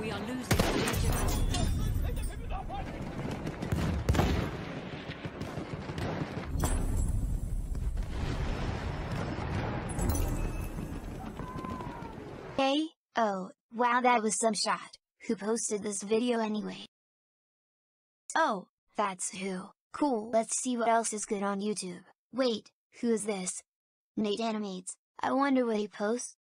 We are losing a major battle. Hey, oh, wow, that was some shot. Who posted this video anyway? Oh, that's who. Cool, let's see what else is good on YouTube. Wait, who is this? Nate Animates. I wonder what he posts.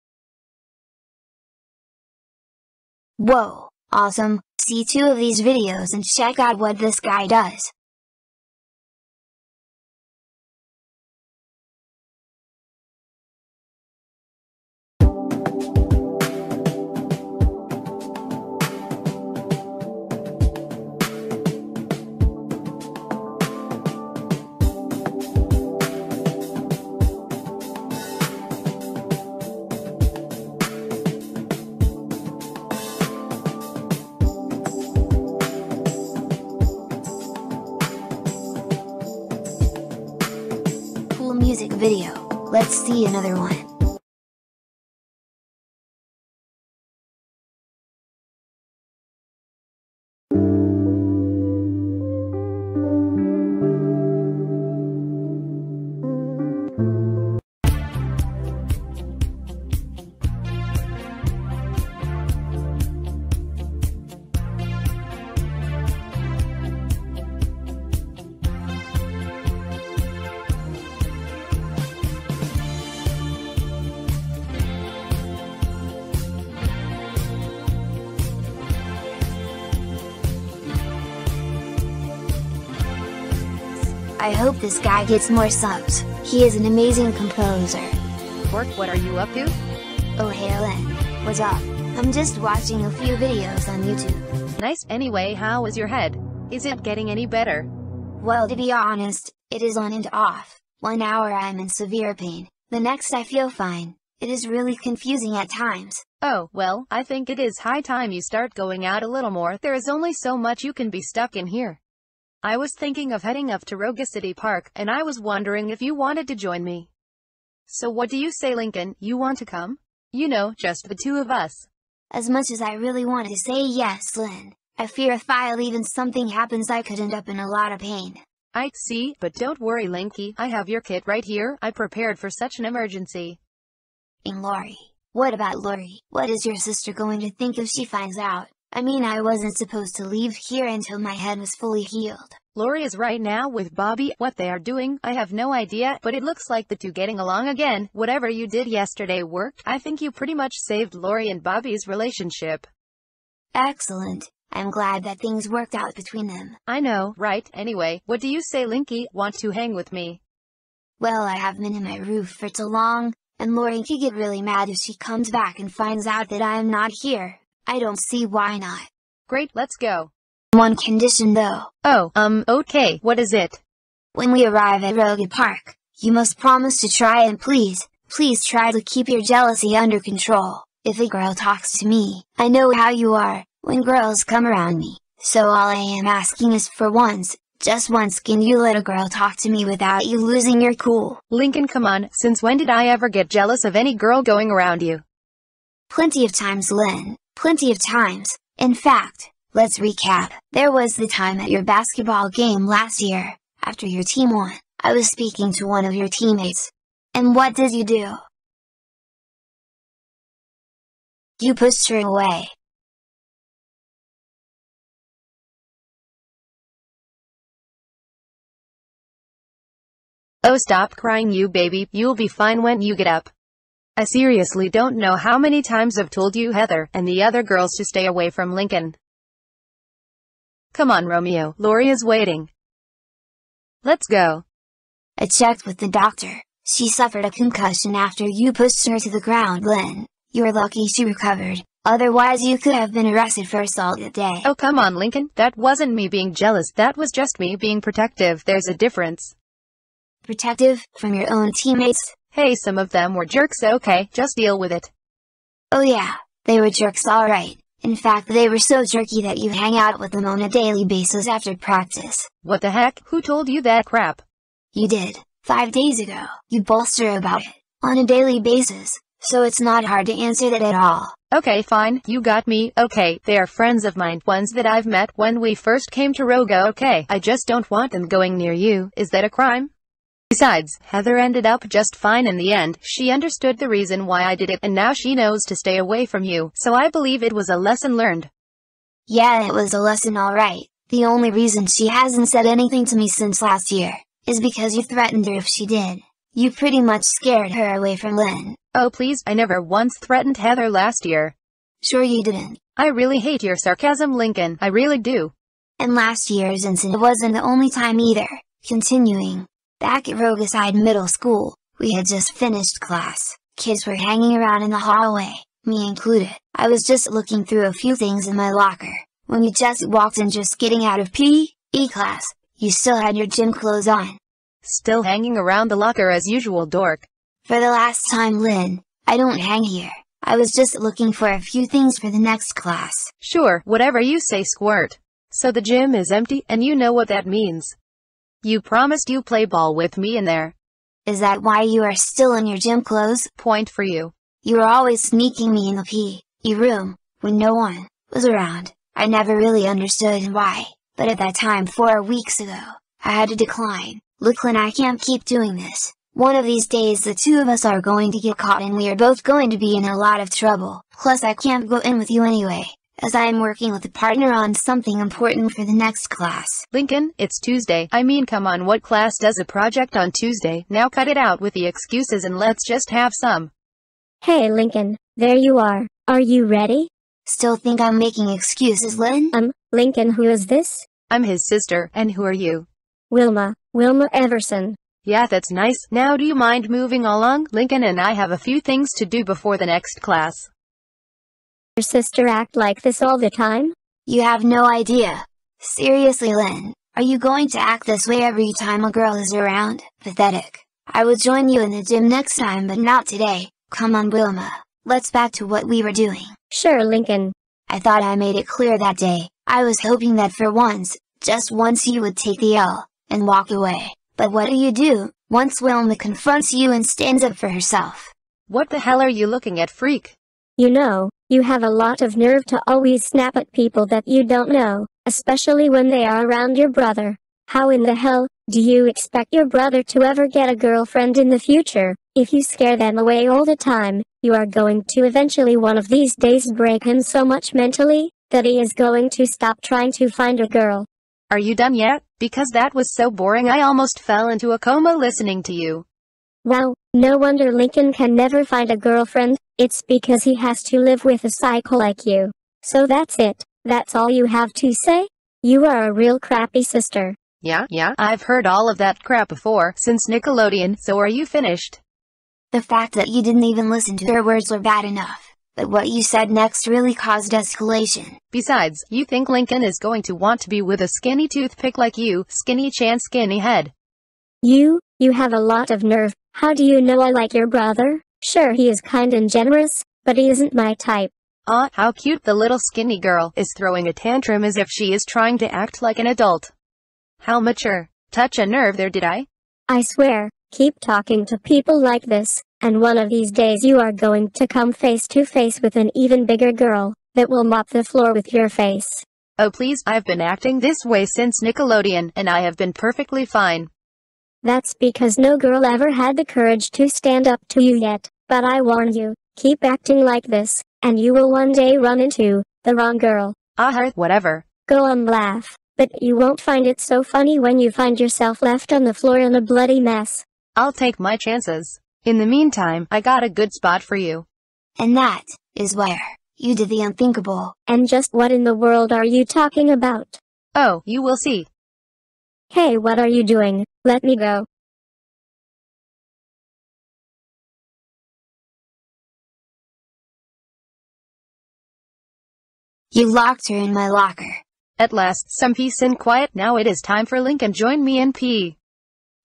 Whoa, awesome. See 2 of these videos and check out what this guy does. Music video. Let's see another one. I hope this guy gets more subs. He is an amazing composer. Work, what are you up to? Oh hey Lynn, what's up? I'm just watching a few videos on YouTube. Nice. Anyway, how is your head? Is it getting any better? Well, to be honest, it is on and off. 1 hour I'm in severe pain, the next I feel fine. It is really confusing at times. Oh, well, I think it is high time you start going out a little more. There is only so much you can be stuck in here. I was thinking of heading up to Roga City Park, and I was wondering if you wanted to join me. So what do you say, Lincoln? You want to come? You know, just the 2 of us. As much as I really want to say yes, Lynn, I fear if I leave and something happens I could end up in a lot of pain. I see, but don't worry, Linky, I have your kit right here. I prepared for such an emergency. And Lori? What about Lori? What is your sister going to think if she finds out? I mean, I wasn't supposed to leave here until my head was fully healed. Lori is right now with Bobby. What they are doing, I have no idea, but it looks like the 2 getting along again. Whatever you did yesterday worked. I think you pretty much saved Lori and Bobby's relationship. Excellent. I'm glad that things worked out between them. I know, right? Anyway, what do you say, Linky? Want to hang with me? Well, I have been in my roof for too long, and Lori could get really mad if she comes back and finds out that I am not here. I don't see why not. Great, let's go. One condition though. Oh, okay, what is it? When we arrive at Roga Park, you must promise to try and please try to keep your jealousy under control. If a girl talks to me, I know how you are, when girls come around me, so all I am asking is for once, just once, can you let a girl talk to me without you losing your cool? Lincoln, come on, since when did I ever get jealous of any girl going around you? Plenty of times, Lynn. Plenty of times. In fact, let's recap. There was the time at your basketball game last year, after your team won. I was speaking to one of your teammates. And what did you do? You pushed her away. Oh, stop crying, you baby. You'll be fine when you get up. I seriously don't know how many times I've told you, Heather, and the other girls to stay away from Lincoln. Come on, Romeo, Lori is waiting. Let's go. I checked with the doctor. She suffered a concussion after you pushed her to the ground, Lynn. You're lucky she recovered, otherwise you could have been arrested for assault that day. Oh, come on, Lincoln, that wasn't me being jealous, that was just me being protective. There's a difference. Protective? From your own teammates? Hey, some of them were jerks, okay, just deal with it. Oh yeah, they were jerks, alright. In fact, they were so jerky that you hang out with them on a daily basis after practice. What the heck? Who told you that crap? You did, 5 days ago. You bolster about it, on a daily basis. so it's not hard to answer that at all. Okay, fine, you got me. Okay, they are friends of mine, ones that I've met when we first came to Roga. Okay, I just don't want them going near you. Is that a crime? Besides, Heather ended up just fine in the end. She understood the reason why I did it, and now she knows to stay away from you, so I believe it was a lesson learned. Yeah, it was a lesson alright. The only reason she hasn't said anything to me since last year is because you threatened her if she did. You pretty much scared her away from Lynn. Oh please, I never once threatened Heather last year. Sure you didn't. I really hate your sarcasm, Lincoln. I really do. And last year's incident wasn't the only time either. Continuing. Back at Roga City Middle School, we had just finished class. Kids were hanging around in the hallway, me included. I was just looking through a few things in my locker when you just walked in, just getting out of PE class. You still had your gym clothes on. Still hanging around the locker as usual, dork. For the last time, Lynn, I don't hang here. I was just looking for a few things for the next class. Sure, whatever you say, squirt. So the gym is empty, and you know what that means. You promised you play ball with me in there. Is that why you are still in your gym clothes? Point for you. You were always sneaking me in the PE room when no one was around. I never really understood why, but at that time 4 weeks ago, I had to decline. Look, Lynn, I can't keep doing this. One of these days the two of us are going to get caught and we are both going to be in a lot of trouble. Plus I can't go in with you anyway, as I am working with a partner on something important for the next class. Lincoln, it's Tuesday. I mean, come on, what class does a project on Tuesday? Now cut it out with the excuses and let's just have some. Hey Lincoln, there you are. Are you ready? Still think I'm making excuses, Lynn? Lincoln, who is this? I'm his sister, and who are you? Wilma Everson. Yeah, that's nice. Now do you mind moving along? Lincoln and I have a few things to do before the next class. Your sister act like this all the time? You have no idea. Seriously, Lynn, are you going to act this way every time a girl is around? Pathetic. I will join you in the gym next time, but not today. Come on, Wilma. Let's back to what we were doing. Sure, Lincoln. I thought I made it clear that day. I was hoping that for once, just once, you would take the L and walk away. But what do? Once Wilma confronts you and stands up for herself. What the hell are you looking at, freak? You know, you have a lot of nerve to always snap at people that you don't know, especially when they are around your brother. How in the hell do you expect your brother to ever get a girlfriend in the future? If you scare them away all the time, you are going to eventually one of these days break him so much mentally that he is going to stop trying to find a girl. Are you done yet? Because that was so boring I almost fell into a coma listening to you. Wow, no wonder Lincoln can never find a girlfriend. It's because he has to live with a psycho like you. So that's it. That's all you have to say? You are a real crappy sister. Yeah, I've heard all of that crap before, since Nickelodeon. So are you finished? The fact that you didn't even listen to her words were bad enough, but what you said next really caused escalation. Besides, you think Lincoln is going to want to be with a skinny toothpick like you, skinny chan skinny head? You have a lot of nerve. How do you know I like your brother? Sure, he is kind and generous, but he isn't my type. Aw, how cute. The little skinny girl is throwing a tantrum as if she is trying to act like an adult. How mature. Touch a nerve there, did I? I swear, keep talking to people like this, and one of these days you are going to come face to face with an even bigger girl that will mop the floor with your face. Oh please, I've been acting this way since Nickelodeon, and I have been perfectly fine. That's because no girl ever had the courage to stand up to you yet, but I warn you, keep acting like this, and you will one day run into the wrong girl. Whatever. Go on, laugh, but you won't find it so funny when you find yourself left on the floor in a bloody mess. I'll take my chances. In the meantime, I got a good spot for you. And that is where you did the unthinkable. And just what in the world are you talking about? Oh, you will see. Hey, what are you doing? Let me go. You locked her in my locker. At last, some peace and quiet. Now it is time for Lincoln join me in PE.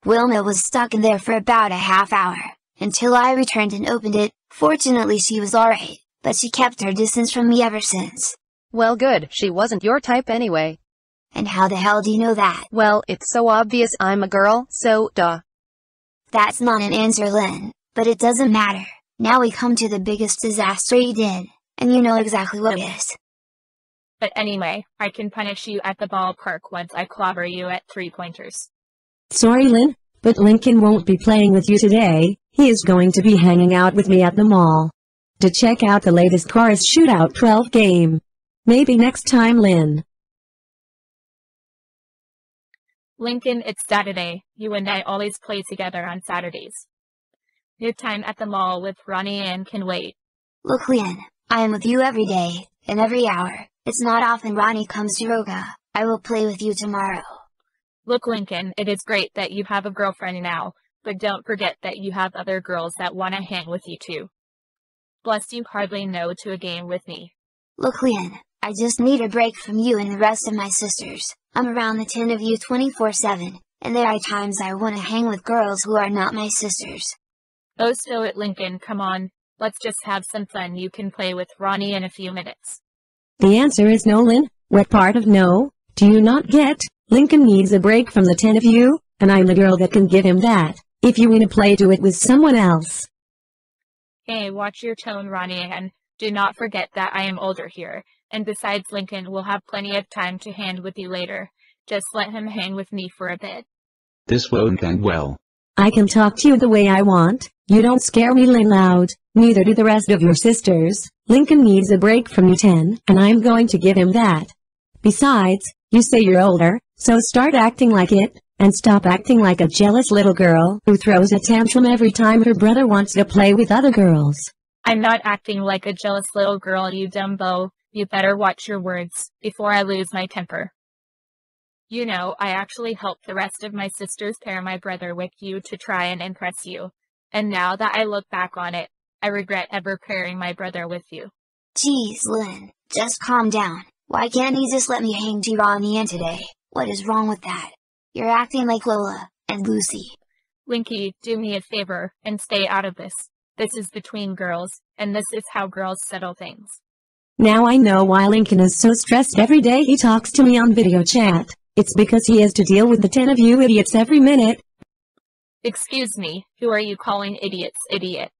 Wilma was stuck in there for about a half hour, until I returned and opened it. Fortunately she was alright, but she kept her distance from me ever since. Well good, she wasn't your type anyway. And how the hell do you know that? Well, it's so obvious. I'm a girl, so duh. That's not an answer, Lynn, but it doesn't matter. Now we come to the biggest disaster you did, and you know exactly what it is. But anyway, I can punish you at the ballpark once I clobber you at 3-pointers. Sorry, Lynn, but Lincoln won't be playing with you today. He is going to be hanging out with me at the mall to check out the latest Cars Shootout 12 game. Maybe next time, Lynn. Lincoln, it's Saturday. You and I always play together on Saturdays. Your time at the mall with Ronnie Anne can wait. Look, Lynn, I am with you every day, and every hour. It's not often Ronnie comes to Roga. I will play with you tomorrow. Look, Lincoln, it is great that you have a girlfriend now, but don't forget that you have other girls that want to hang with you too. Plus, you hardly know to a game with me. Look, Lynn, I just need a break from you and the rest of my sisters. I'm around the 10 of you 24/7, and there are times I want to hang with girls who are not my sisters. Oh, stow it, Lincoln, come on. Let's just have some fun. You can play with Ronnie in a few minutes. The answer is no, Lynn. What part of no do you not get? Lincoln needs a break from the 10 of you, and I'm the girl that can give him that. If you want to play, do it with someone else. Hey, watch your tone, Ronnie, and do not forget that I am older here. And besides, Lincoln will have plenty of time to hang with you later. Just let him hang with me for a bit. This won't end well. I can talk to you the way I want. You don't scare me, Lynn Loud. Neither do the rest of your sisters. Lincoln needs a break from you 10, and I'm going to give him that. Besides, you say you're older, so start acting like it, and stop acting like a jealous little girl who throws a tantrum every time her brother wants to play with other girls. I'm not acting like a jealous little girl, you dumbo. You better watch your words, before I lose my temper. You know, I actually helped the rest of my sisters pair my brother with you to try and impress you. And now that I look back on it, I regret ever pairing my brother with you. Jeez, Lynn, just calm down. Why can't he just let me hang to Ronnie Anne today? What is wrong with that? You're acting like Lola and Lucy. Linky, do me a favor, and stay out of this. This is between girls, and this is how girls settle things. Now I know why Lincoln is so stressed every day he talks to me on video chat. It's because he has to deal with the 10 of you idiots every minute. Excuse me, who are you calling idiots, idiot?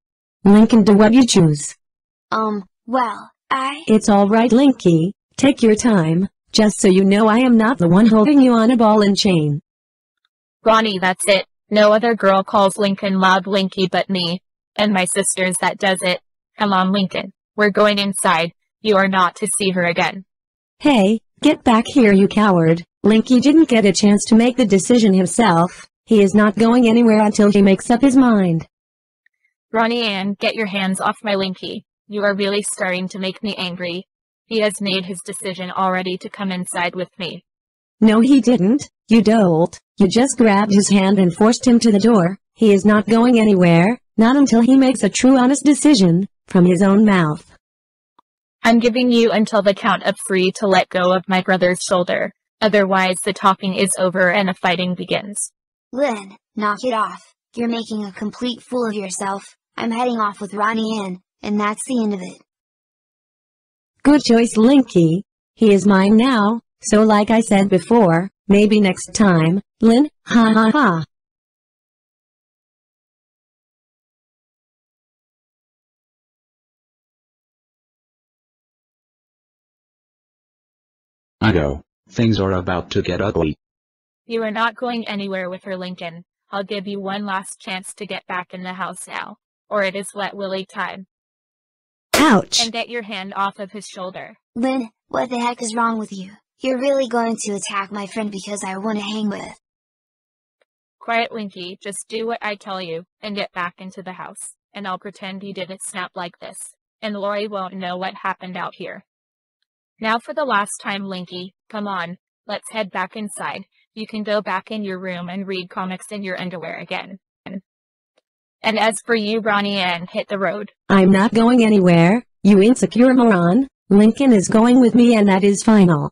Lincoln, do what you choose. Well, It's alright, Linky. Take your time. Just so you know, I am not the one holding you on a ball and chain. Ronnie, that's it. No other girl calls Lincoln Loud Linky but me. And my sisters that does it. Come on, Lincoln. We're going inside. You are not to see her again. Hey, get back here, you coward. Linky didn't get a chance to make the decision himself. He is not going anywhere until he makes up his mind. Ronnie Anne, get your hands off my Linky. You are really starting to make me angry. He has made his decision already to come inside with me. No, he didn't, you dolt. You just grabbed his hand and forced him to the door. He is not going anywhere, not until he makes a true honest decision, from his own mouth. I'm giving you until the count of 3 to let go of my brother's shoulder. Otherwise the talking is over and the fighting begins. Lynn, knock it off. You're making a complete fool of yourself. I'm heading off with Ronnie Anne, and that's the end of it. Good choice, Linky. He is mine now, so like I said before, maybe next time, Lynn, ha ha ha. I go. Things are about to get ugly. You are not going anywhere with her, Lincoln. I'll give you one last chance to get back in the house now, or it is Wet Willie time. Ouch! And get your hand off of his shoulder. Lynn, what the heck is wrong with you? You're really going to attack my friend because I want to hang with. Quiet, Linky, just do what I tell you, and get back into the house, and I'll pretend you didn't snap like this, and Lori won't know what happened out here. Now for the last time, Linky, come on, let's head back inside. You can go back in your room and read comics in your underwear again. And as for you, Ronnie Anne, hit the road. I'm not going anywhere, you insecure moron. Lincoln is going with me and that is final.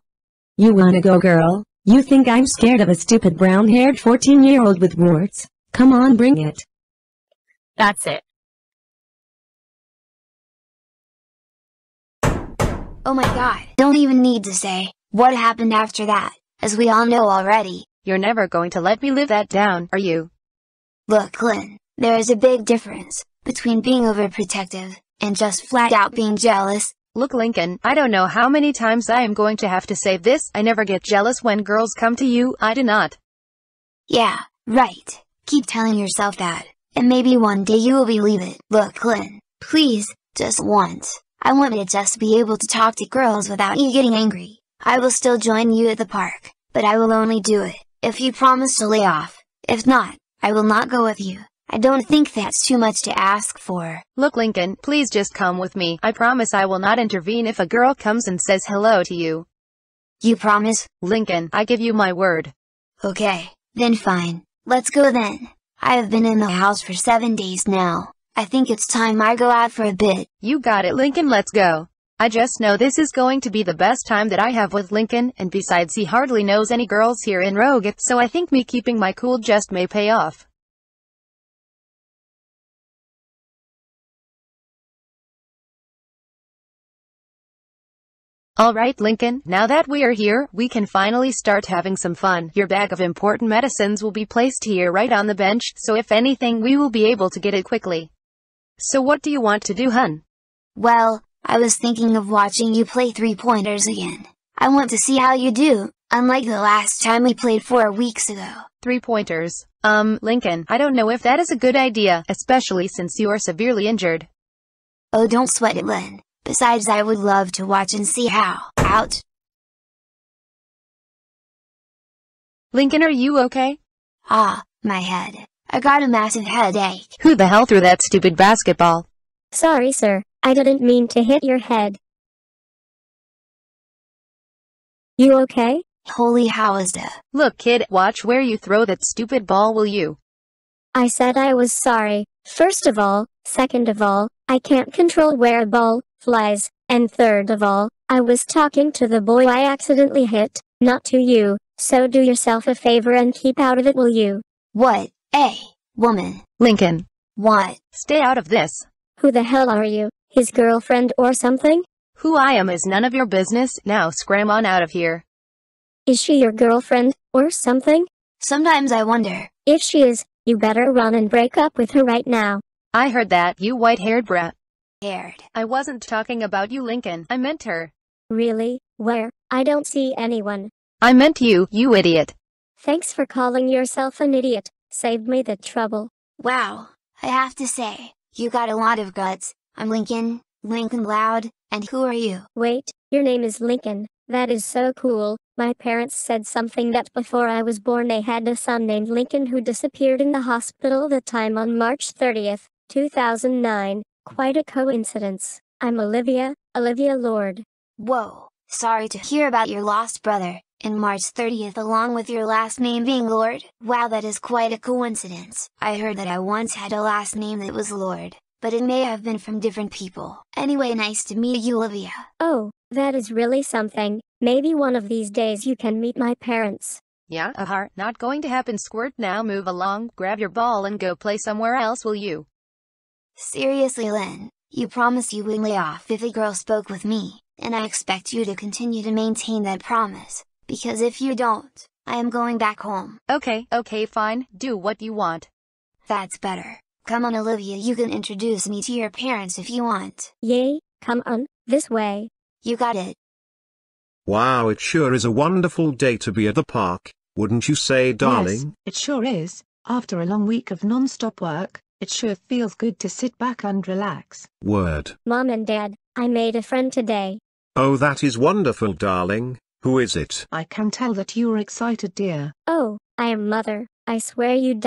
You wanna go, girl? You think I'm scared of a stupid brown-haired 14-year-old with warts? Come on, bring it. That's it. Oh my god, don't even need to say what happened after that, as we all know already. You're never going to let me live that down, are you? Look, Lynn, there is a big difference between being overprotective, and just flat out being jealous. Look, Lincoln, I don't know how many times I am going to have to say this. I never get jealous when girls come to you. I do not. Yeah, right. Keep telling yourself that, and maybe one day you will believe it. Look, Lynn, please, just once. I want to just be able to talk to girls without you getting angry. I will still join you at the park, but I will only do it if you promise to lay off. If not, I will not go with you. I don't think that's too much to ask for. Look, Lincoln, please just come with me. I promise I will not intervene if a girl comes and says hello to you. You promise? Lincoln, I give you my word. Okay, then fine. Let's go then. I have been in the house for 7 days now. I think it's time I go out for a bit. You got it, Lincoln, let's go. I just know this is going to be the best time that I have with Lincoln, and besides he hardly knows any girls here in Roga, so I think me keeping my cool just may pay off. Alright, Lincoln, now that we are here, we can finally start having some fun. Your bag of important medicines will be placed here right on the bench, so if anything we will be able to get it quickly. So what do you want to do, hun? Well, I was thinking of watching you play three-pointers again. I want to see how you do, unlike the last time we played 4 weeks ago. Three-pointers? Lincoln, I don't know if that is a good idea, especially since you are severely injured. Oh, don't sweat it, Lynn. Besides, I would love to watch and see how. Ouch. Lincoln, are you okay? Ah, my head. I got a massive headache. Who the hell threw that stupid basketball? Sorry, sir. I didn't mean to hit your head. You okay? Holy howazda. Look, kid, watch where you throw that stupid ball, will you? I said I was sorry. First of all, second of all, I can't control where a ball flies, and third of all, I was talking to the boy I accidentally hit, not to you, so do yourself a favor and keep out of it, will you? What? Woman. Lincoln. What? Stay out of this. Who the hell are you? His girlfriend or something? Who I am is none of your business. Now scram on out of here. Is she your girlfriend or something? Sometimes I wonder. If she is, you better run and break up with her right now. I heard that, you white-haired brat. Haired. I wasn't talking about you, Lincoln. I meant her. Really? Where? I don't see anyone. I meant you, you idiot. Thanks for calling yourself an idiot. Saved me the trouble. Wow. I have to say, you got a lot of guts. I'm Lincoln Loud, and who are you? Wait, your name is Lincoln. That is so cool. My parents said something that before I was born they had a son named Lincoln who disappeared in the hospital that time on March 30th, 2009. Quite a coincidence. I'm Olivia Lord. Whoa, sorry to hear about your lost brother, and March 30th along with your last name being Lord. Wow, that is quite a coincidence. I heard that I once had a last name that was Lord, but it may have been from different people. Anyway, nice to meet you, Olivia. Oh, that is really something. Maybe one of these days you can meet my parents. Yeah, not going to happen, squirt. Now move along, grab your ball and go play somewhere else, will you? Seriously, Lynn, you promised you would lay off if a girl spoke with me, and I expect you to continue to maintain that promise, because if you don't, I am going back home. Okay, fine, do what you want. That's better. Come on, Olivia, you can introduce me to your parents if you want. Yay, come on, this way. You got it. Wow, it sure is a wonderful day to be at the park, wouldn't you say, darling? Yes, it sure is. After a long week of non-stop work, it sure feels good to sit back and relax. Word. Mom and Dad, I made a friend today. Oh, that is wonderful, darling. Who is it? I can tell that you are excited, dear. Oh, I am Mother. I swear you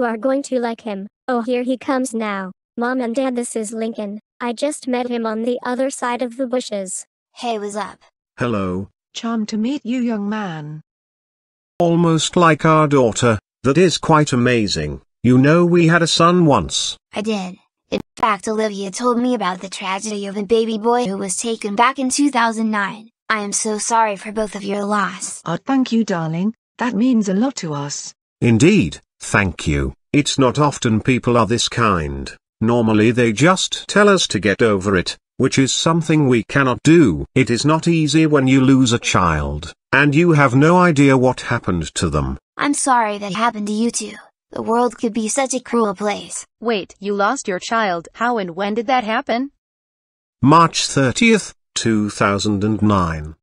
are going to like him. Oh, here he comes now. Mom and Dad, this is Lincoln. I just met him on the other side of the bushes. Hey, what's up? Hello. Charmed to meet you, young man. Almost like our daughter. That is quite amazing. You know, we had a son once. I did. In fact, Olivia told me about the tragedy of a baby boy who was taken back in 2009. I am so sorry for both of your loss. Oh, thank you, darling. That means a lot to us. Indeed, thank you. It's not often people are this kind. Normally they just tell us to get over it, which is something we cannot do. It is not easy when you lose a child, and you have no idea what happened to them. I'm sorry that happened to you too. The world could be such a cruel place. Wait, you lost your child? How and when did that happen? March 30th, 2009.